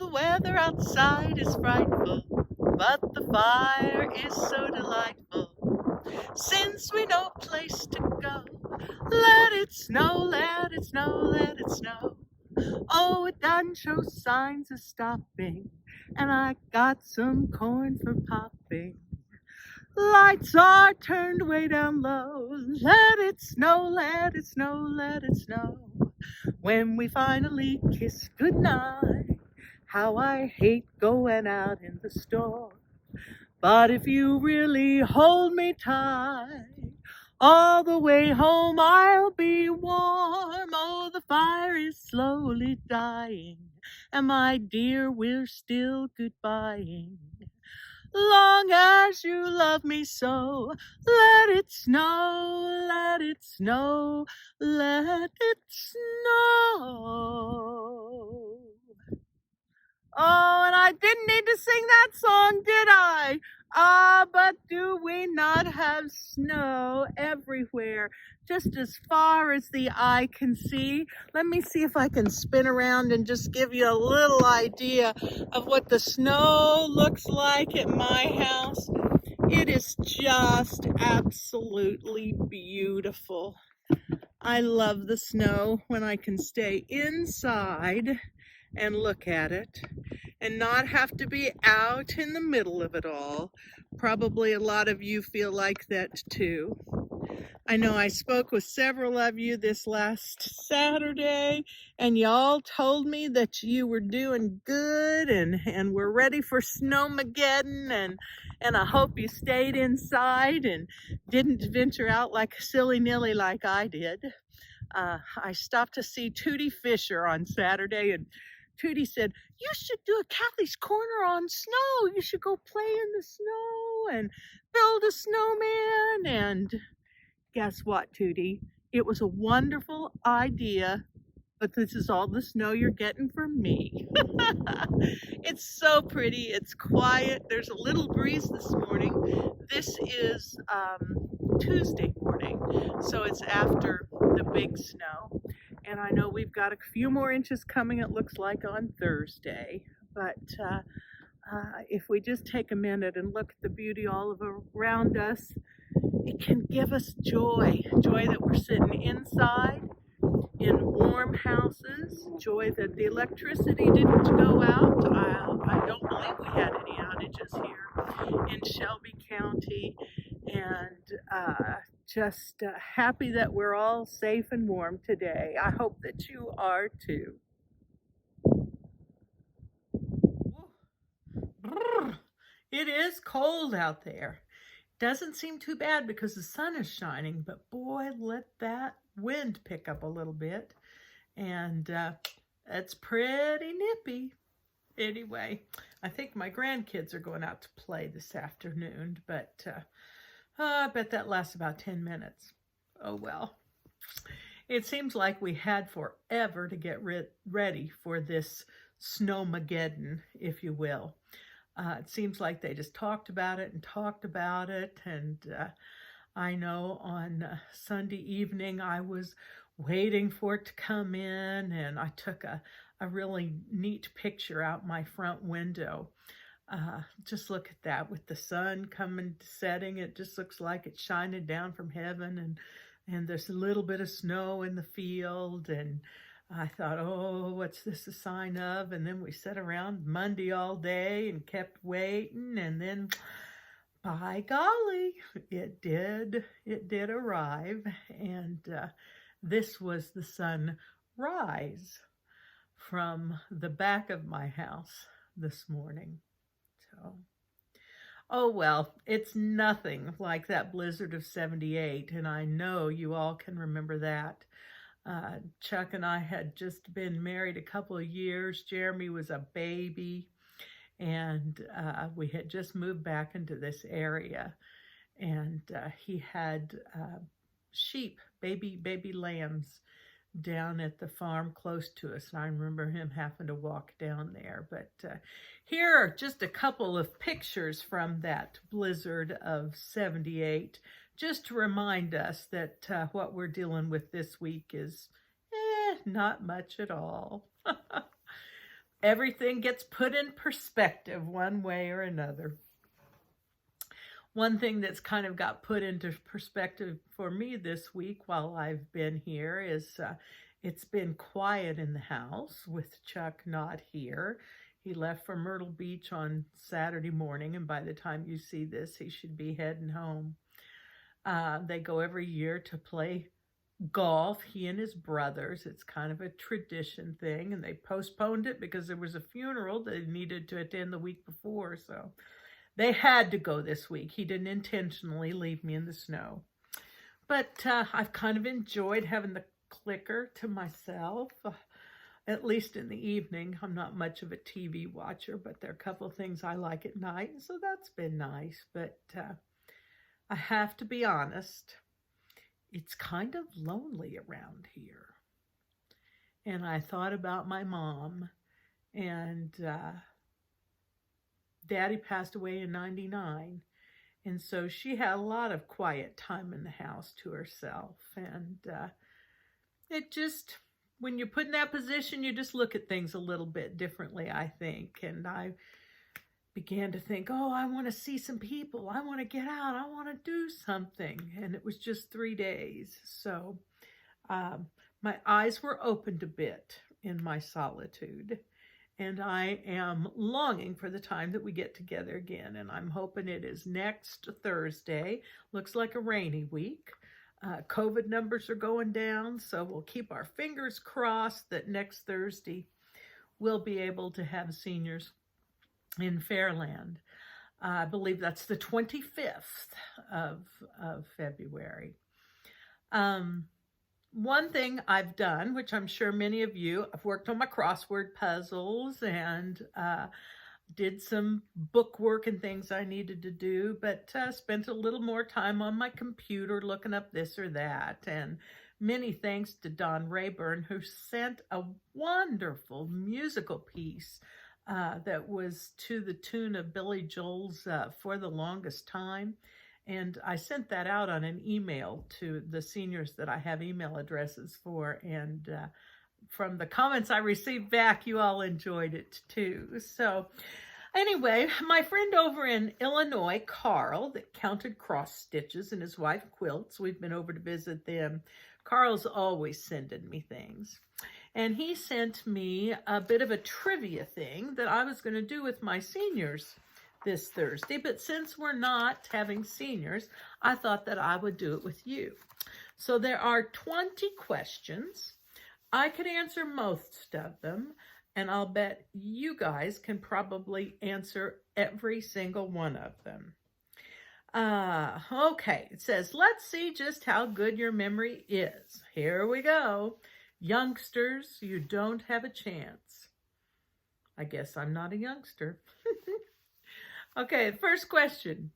the weather outside is frightful, but the fire is so delightful. Since we no place to go, let it snow, let it snow, let it snow. Oh, it doesn't show signs of stopping, and I got some corn for popping. Lights are turned way down low. Let it snow, let it snow, let it snow. When we finally kiss goodnight, how I hate going out in the storm. But if you really hold me tight, all the way home I'll be warm. Oh, the fire is slowly dying, and my dear, we're still goodbying. Long as you love me so, let it snow, let it snow, let it snow. Oh, and I didn't need to sing that song, did I? But do we not have snow everywhere, just as far as the eye can see? Let me see if I can spin around and just give you a little idea of what the snow looks like at my house. It is just absolutely beautiful. I love the snow when I can stay inside and look at it and not have to be out in the middle of it all. Probably a lot of you feel like that too. I know I spoke with several of you this last Saturday, and y'all told me that you were doing good and were ready for snowmageden, and I hope you stayed inside and didn't venture out like a silly-nilly like I did. I stopped to see Tootie Fisher on Saturday, and Tootie said, "You should do a Kathy's Corner on snow. You should go play in the snow and build a snowman." And guess what, Tootie? It was a wonderful idea, but this is all the snow you're getting from me. It's so pretty. It's quiet. There's a little breeze this morning. This is Tuesday morning, so it's after the big snow. And I know we've got a few more inches coming, it looks like, on Thursday. But if we just take a minute and look at the beauty all around us, it can give us joy. Joy that we're sitting inside in warm houses. Joy that the electricity didn't go out. I don't believe we had any outages here in Shelby County. And just happy that we're all safe and warm today. I hope that you are too. It is cold out there. Doesn't seem too bad because the sun is shining, but boy, let that wind pick up a little bit. And it's pretty nippy. Anyway, I think my grandkids are going out to play this afternoon, but I bet that lasts about 10 minutes. Oh well. It seems like we had forever to get ready for this snowmageddon, if you will. It seems like they just talked about it, and I know on Sunday evening I was waiting for it to come in, and I took a really neat picture out my front window. Just look at that with the sun coming, setting. It just looks like it's shining down from heaven, and there's a little bit of snow in the field, and I thought, oh, what's this a sign of? And then we sat around Monday all day and kept waiting, and then by golly, it did arrive, and this was the sunrise from the back of my house this morning. So, oh well, it's nothing like that blizzard of 78, and I know you all can remember that. Chuck and I had just been married a couple of years. Jeremy was a baby, and we had just moved back into this area, and he had sheep, baby lambs down at the farm close to us, and I remember him having to walk down there. But here are just a couple of pictures from that blizzard of 78, just to remind us that what we're dealing with this week is not much at all. everything gets put in perspective one way or another. One thing that's kind of got put into perspective for me this week while I've been here is it's been quiet in the house with Chuck not here. He left for Myrtle Beach on Saturday morning, and by the time you see this, he should be heading home. They go every year to play golf, he and his brothers. It's kind of a tradition thing, and they postponed it because there was a funeral they needed to attend the week before, so they had to go this week. He didn't intentionally leave me in the snow. But I've kind of enjoyed having the clicker to myself, at least in the evening. I'm not much of a TV watcher, but there are a couple of things I like at night, and so that's been nice. But I have to be honest, it's kind of lonely around here. And I thought about my mom, and Daddy passed away in 99. And so she had a lot of quiet time in the house to herself. And it just, when you're put in that position, you just look at things a little bit differently, I think. And I began to think, oh, I want to see some people. I want to get out. I want to do something. And it was just 3 days. So my eyes were opened a bit in my solitude. And I am longing for the time that we get together again. And I'm hoping it is next Thursday. Looks like a rainy week. COVID numbers are going down, so we'll keep our fingers crossed that next Thursday we'll be able to have seniors in Fairland. I believe that's the 25th of February. One thing I've done, which I'm sure many of you, I've worked on my crossword puzzles and did some book work and things I needed to do, but spent a little more time on my computer looking up this or that. And many thanks to Don Rayburn, who sent a wonderful musical piece that was to the tune of Billy Joel's For the Longest Time. And I sent that out on an email to the seniors that I have email addresses for. And from the comments I received back, you all enjoyed it too. So anyway, my friend over in Illinois, Carl, that counted cross stitches, and his wife quilts, we've been over to visit them. Carl's always sending me things. And he sent me a bit of a trivia thing that I was going to do with my seniors this Thursday. But since we're not having seniors, I thought that I would do it with you. So there are 20 questions. I could answer most of them, and I'll bet you guys can probably answer every single one of them. Okay, it says, let's see just how good your memory is. Here we go. Youngsters, you don't have a chance. I guess I'm not a youngster. Okay, first question.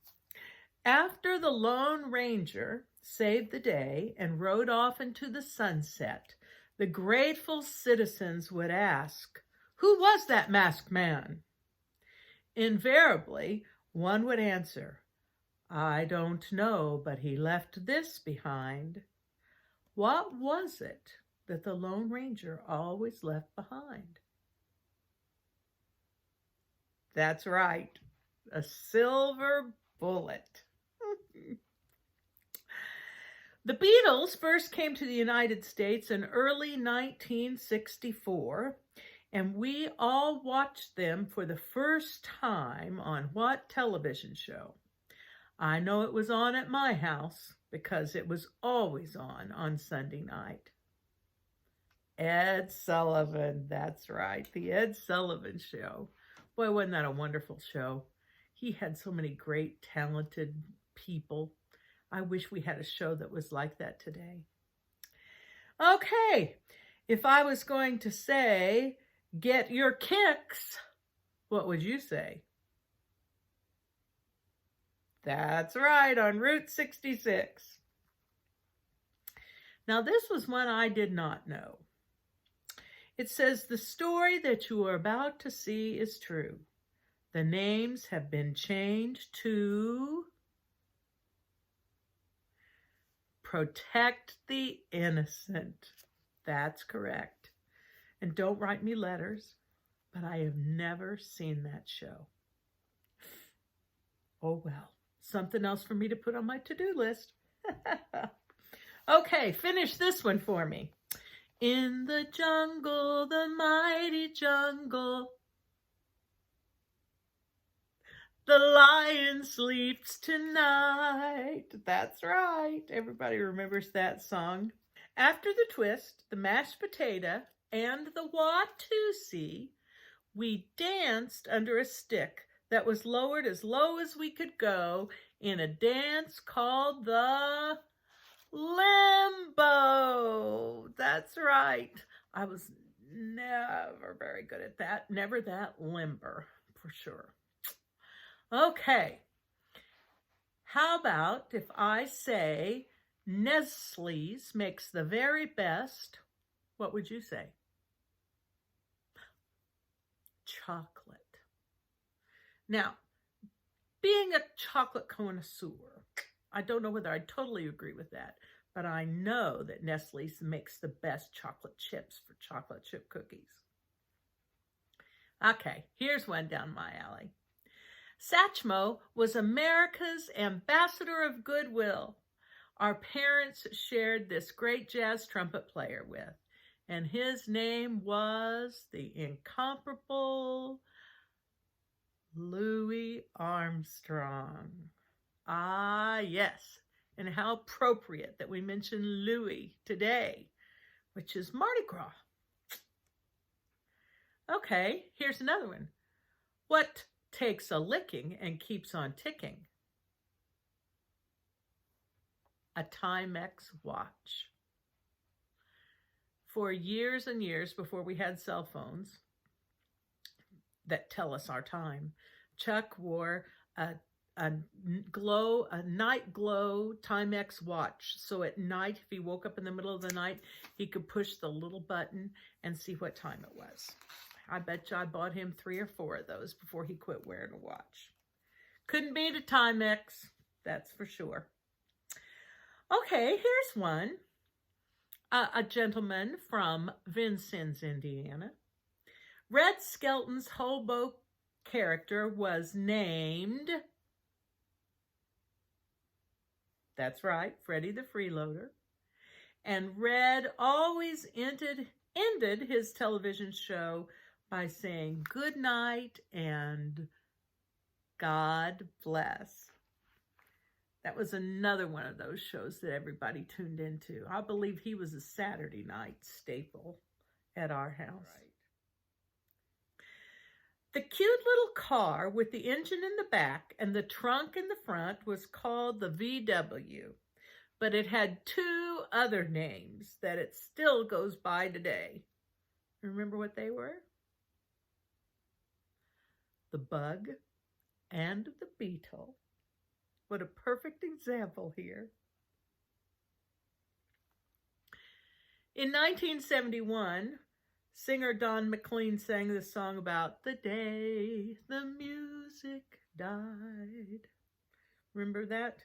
After the Lone Ranger saved the day and rode off into the sunset, the grateful citizens would ask, who was that masked man? Invariably, one would answer, I don't know, but he left this behind. What was it that the Lone Ranger always left behind? That's right, a silver bullet. The Beatles first came to the United States in early 1964, and we all watched them for the first time on what television show? I know it was on at my house because it was always on Sunday night. Ed Sullivan, that's right, the Ed Sullivan Show. Boy, wasn't that a wonderful show? He had so many great, talented people. I wish we had a show that was like that today. Okay, if I was going to say, get your kicks, what would you say? That's right, on Route 66. Now, this was one I did not know. It says, the story that you are about to see is true. The names have been changed to protect the innocent. That's correct. And don't write me letters. but I have never seen that show. Oh well, something else for me to put on my to-do list. Okay, finish this one for me. In the jungle, the mighty jungle, the lion sleeps tonight. That's right. Everybody remembers that song. After the twist, the mashed potato, and the Watusi, we danced under a stick that was lowered as low as we could go in a dance called the limbo. That's right. I was never very good at that. Never that limber, for sure. Okay. How about if I say Nestle's makes the very best, what would you say? Chocolate. Now, being a chocolate connoisseur, I don't know whether I totally agree with that, but I know that Nestle's makes the best chocolate chips for chocolate chip cookies. Okay, here's one down my alley. Satchmo was America's ambassador of goodwill. Our parents shared this great jazz trumpet player with, and his name was the incomparable Louis Armstrong. Ah, yes. And how appropriate that we mention Louis today, which is Mardi Gras. Okay, here's another one. What takes a licking and keeps on ticking? A Timex watch. For years and years before we had cell phones that tell us our time, Chuck wore a night glow Timex watch. So at night, if he woke up in the middle of the night, he could push the little button and see what time it was. I bet you I bought him 3 or 4 of those before he quit wearing a watch. Couldn't beat a Timex, that's for sure. Okay, here's one. A gentleman from Vincennes, Indiana. Red Skelton's hobo character was named, that's right, Freddie the Freeloader. And Red always ended his television show by saying good night and God bless. That was another one of those shows that everybody tuned into. I believe he was a Saturday night staple at our house. Right. The cute little car with the engine in the back and the trunk in the front was called the VW, but it had 2 other names that it still goes by today. Remember what they were? The Bug and the Beetle. What a perfect example here. In 1971, singer Don McLean sang the song about the day the music died. Remember that?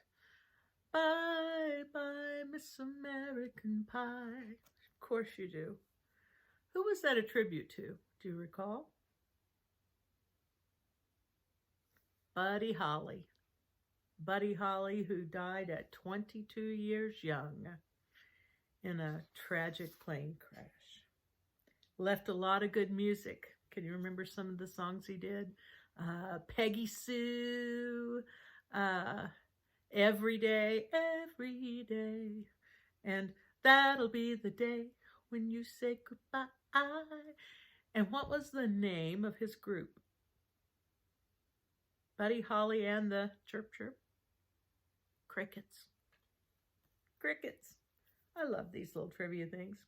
Bye, bye, Miss American Pie. Of course you do. Who was that a tribute to? Do you recall? Buddy Holly. Buddy Holly, who died at 22 years young in a tragic plane crash. Left a lot of good music. Can you remember some of the songs he did? Peggy Sue, Every Day, Every Day, and That'll Be the Day When You Say Goodbye. And what was the name of his group? Buddy Holly and the Chirp Chirp? Crickets. Crickets. I love these little trivia things.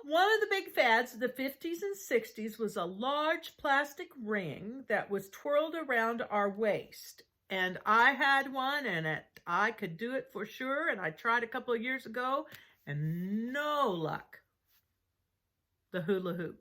One of the big fads of the 50s and 60s was a large plastic ring that was twirled around our waist. And I had one, and I could do it for sure. And I tried a couple of years ago, and no luck. The hula hoop.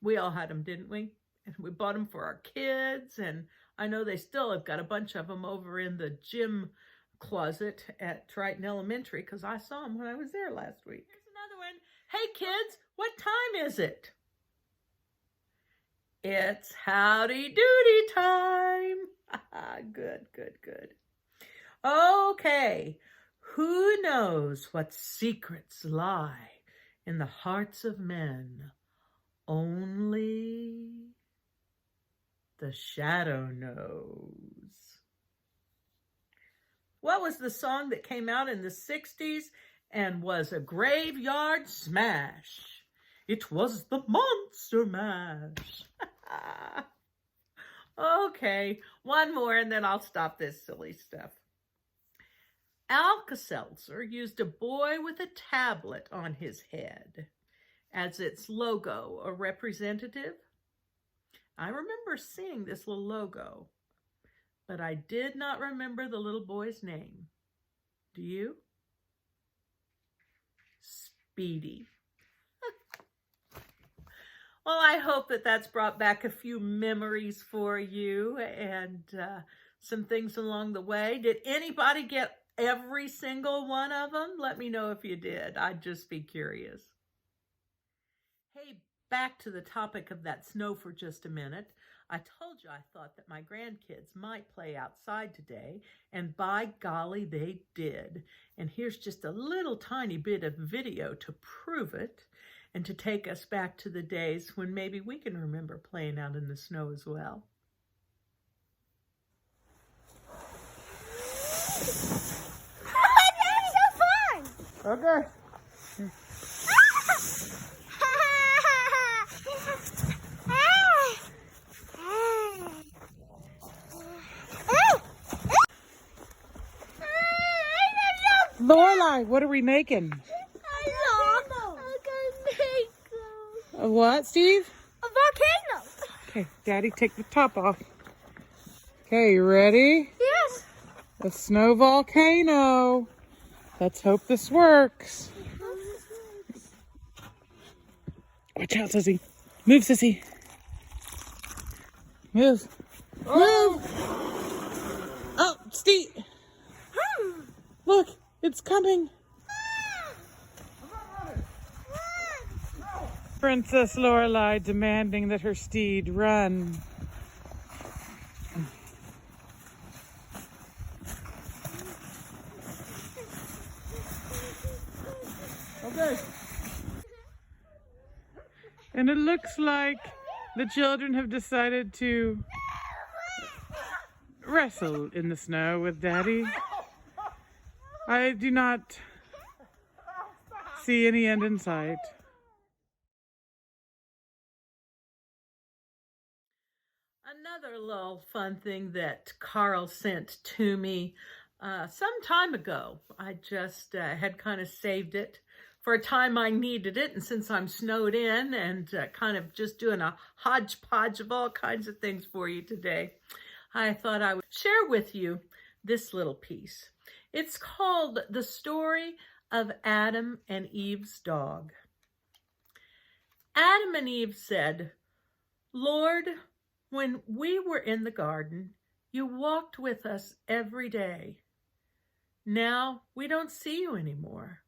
We all had them, didn't we? And we bought them for our kids, and I know they still have got a bunch of them over in the gym closet at Triton Elementary because I saw them when I was there last week. Here's another one. Hey kids, what time is it? It's howdy doody time. Good, good, good. Okay, who knows what secrets lie in the hearts of men? Only the shadow knows. What was the song that came out in the 60s and was a graveyard smash? It was the Monster Mash. Okay, one more and then I'll stop this silly stuff. Alka-Seltzer used a boy with a tablet on his head as its logo or representative. I remember seeing this little logo, but I did not remember the little boy's name. Do you? Speedy. Well, I hope that that's brought back a few memories for you and some things along the way. Did anybody get every single one of them? Let me know if you did. I'd just be curious. Hey, back to the topic of that snow for just a minute. I told you I thought that my grandkids might play outside today, and by golly, they did. And here's just a little tiny bit of video to prove it and to take us back to the days when maybe we can remember playing out in the snow as well. That's so fun! Okay. Lorelai, what are we making? A what, Steve? A volcano. Okay, Daddy, take the top off. Okay, you ready? Yes. A snow volcano. Let's hope this works. Watch out, Sissy. Move, Sissy. Move. Move. Oh, Steve. Look, it's coming. Princess Lorelai demanding that her steed run. Okay. And it looks like the children have decided to wrestle in the snow with Daddy. I do not see any end in sight. Another little fun thing that Carl sent to me some time ago. I just had kind of saved it for a time I needed it, and since I'm snowed in and kind of just doing a hodgepodge of all kinds of things for you today, I thought I would share with you this little piece. It's called The Story of Adam and Eve's Dog. Adam and Eve said, "Lord, when we were in the garden, you walked with us every day. Now we don't see you anymore.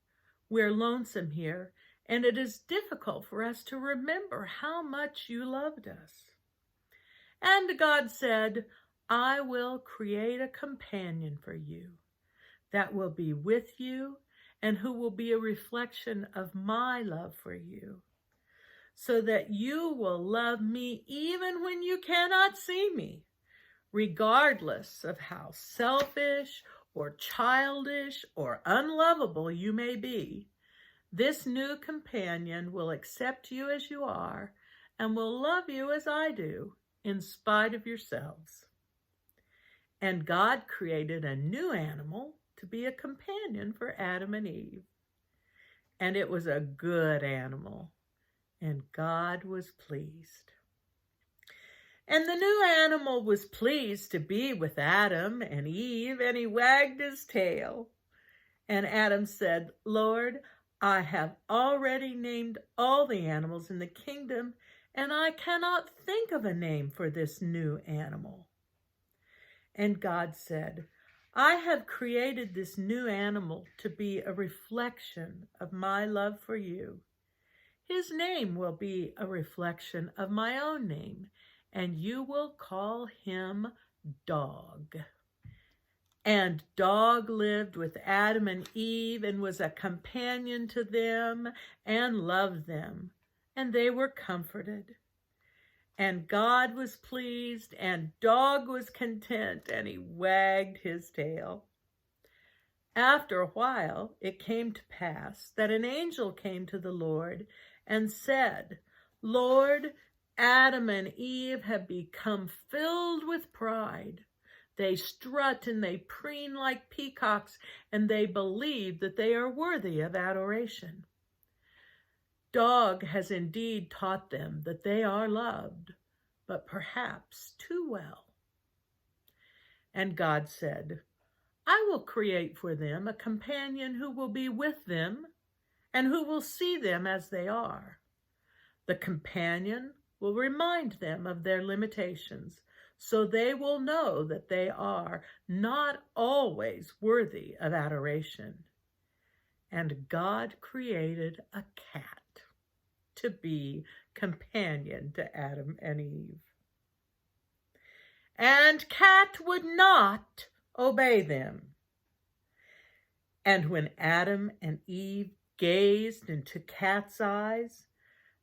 We're lonesome here, and it is difficult for us to remember how much you loved us." And God said, "I will create a companion for you that will be with you and who will be a reflection of my love for you, so that you will love me even when you cannot see me, regardless of how selfish or childish or unlovable you may be. This new companion will accept you as you are and will love you as I do, in spite of yourselves." And God created a new animal to be a companion for Adam and Eve. And it was a good animal, and God was pleased. And the new animal was pleased to be with Adam and Eve, and he wagged his tail. And Adam said, "Lord, I have already named all the animals in the kingdom, and I cannot think of a name for this new animal." And God said, "I have created this new animal to be a reflection of my love for you. His name will be a reflection of my own name, and you will call him Dog. And Dog lived with Adam and Eve and was a companion to them and loved them, and they were comforted. And God was pleased, and Dog was content, and he wagged his tail. After a while, it came to pass that an angel came to the Lord and said, Lord, Adam and Eve have become filled with pride. They strut and they preen like peacocks, and they believe that they are worthy of adoration. Dog has indeed taught them that they are loved, but perhaps too well. And God said, I will create for them a companion who will be with them and who will see them as they are. The companion will remind them of their limitations, so they will know that they are not always worthy of adoration. And God created a cat to be companion to Adam and Eve. And cat would not obey them. And when Adam and Eve gazed into cat's eyes,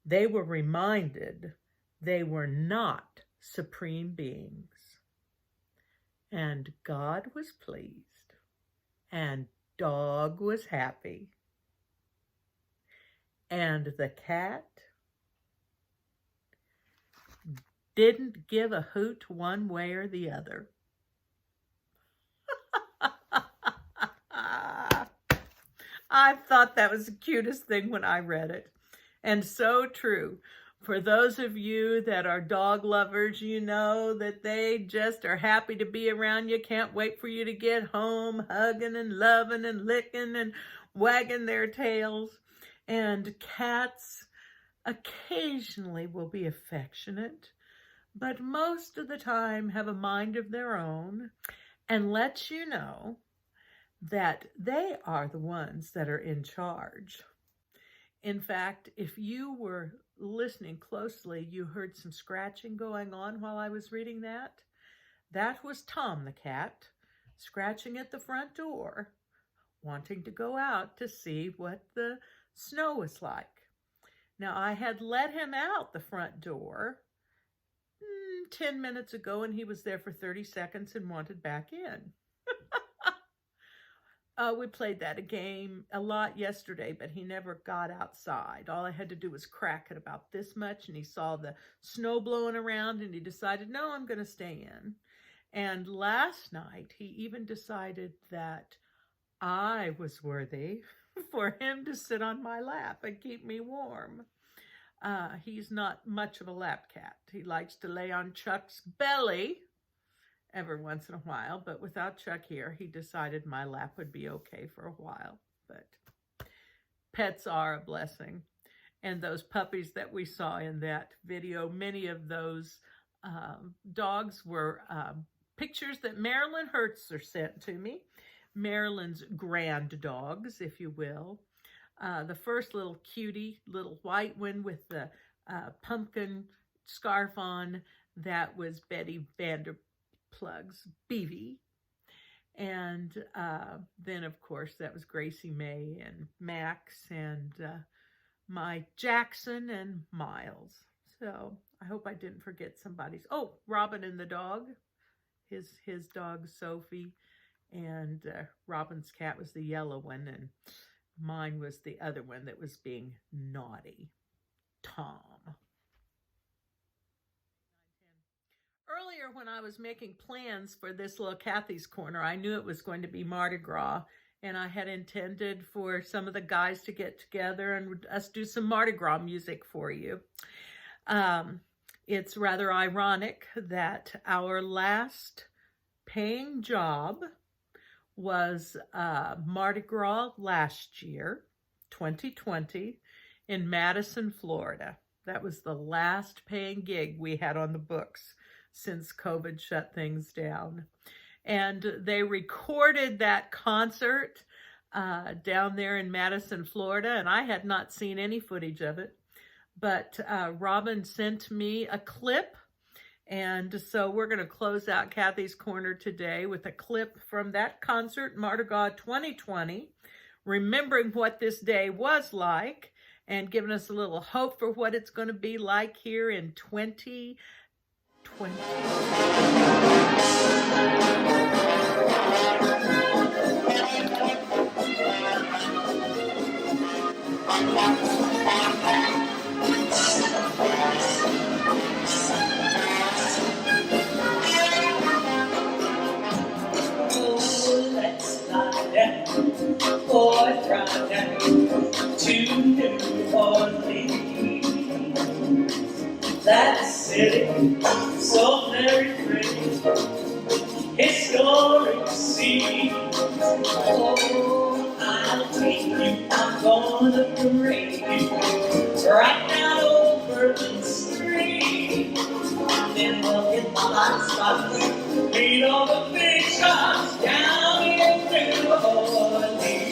they were reminded they were not supreme beings. And God was pleased, and Dog was happy. And the cat didn't give a hoot one way or the other. I thought that was the cutest thing when I read it. And so true. For those of you that are dog lovers, you know that they just are happy to be around you. Can't wait for you to get home, hugging and loving and licking and wagging their tails. And cats occasionally will be affectionate, but most of the time have a mind of their own and let you know that they are the ones that are in charge. In fact, if you were listening closely, you heard some scratching going on while I was reading that. That was Tom the cat scratching at the front door, wanting to go out to see what the snow was like. Now, I had let him out the front door 10 minutes ago, and he was there for 30 seconds and wanted back in. We played that a game a lot yesterday, but he never got outside. All I had to do was crack it about this much, and he saw the snow blowing around, and he decided, no, I'm going to stay in. And last night, he even decided that I was worthy for him to sit on my lap and keep me warm. He's not much of a lap cat. He likes to lay on Chuck's belly every once in a while, but without Chuck here, he decided my lap would be okay for a while. But pets are a blessing. And those puppies that we saw in that video, many of those dogs were pictures that Marilyn Hertzer sent to me. Marilyn's grand dogs, if you will. The first little cutie, little white one with the pumpkin scarf on, that was Betty Vanderplug's Beavie. And then, of course, that was Gracie May and Max and my Jackson and Miles. So I hope I didn't forget somebody's. Oh, Robin and the dog, his dog Sophie. And Robin's cat was the yellow one, and mine was the other one that was being naughty, Tom. Earlier, when I was making plans for this little Kathy's Corner, I knew it was going to be Mardi Gras, and I had intended for some of the guys to get together and us do some Mardi Gras music for you. It's rather ironic that our last paying job was Mardi Gras last year, 2020, in Madison, Florida. That was the last paying gig we had on the books since COVID shut things down. And they recorded that concert down there in Madison, Florida, and I had not seen any footage of it. But Robin sent me a clip, And so we're going to close out Kathy's Corner today with a clip from that concert, Mardi Gras 2020, remembering what this day was like and giving us a little hope for what it's going to be like here in 2020. Boys ride down to New Orleans. That city, so very pretty, historic scene. Oh, I'll take you, I'm gonna parade you right down over the street. Then we'll hit the hot spots, meet all the big shots down in New Orleans.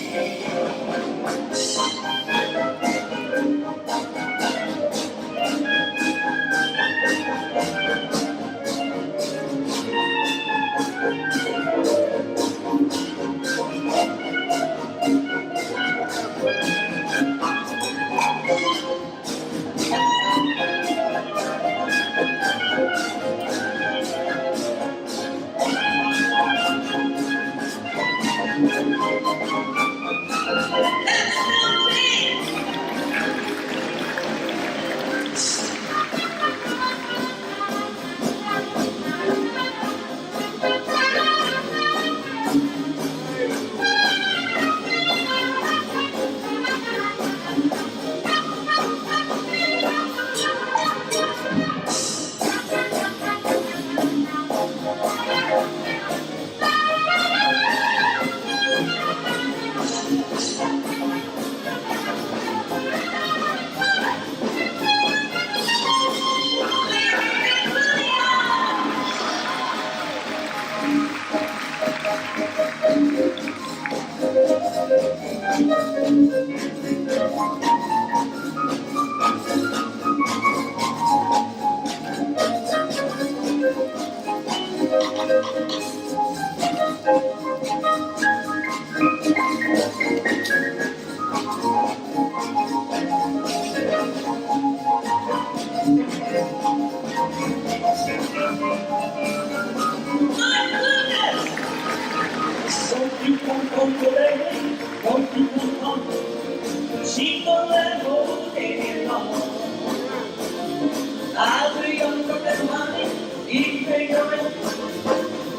I'll be younger than money, even bigger.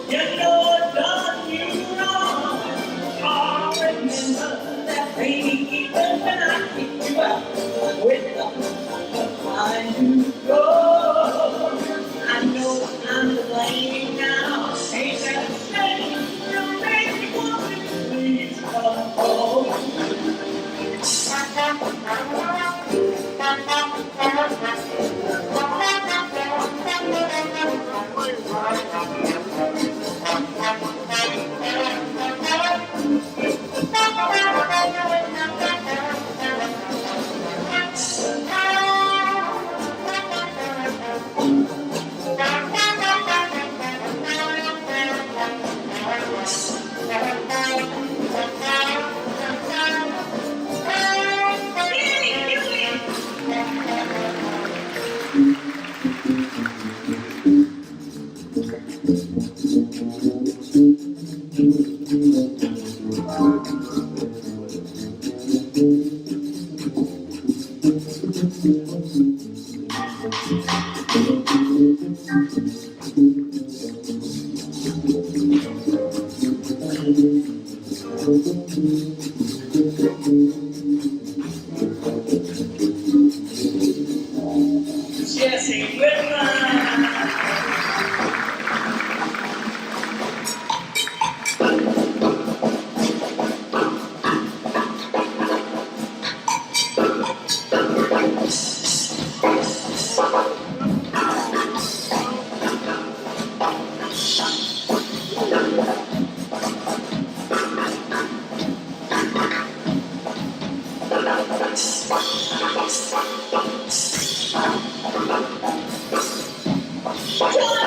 You know I've done you wrong. I remember that baby when I kicked you out with the fine you go. I know I'm to blame now. Ain't that a shame? You make me want to please come home. Jesse Whitman. Join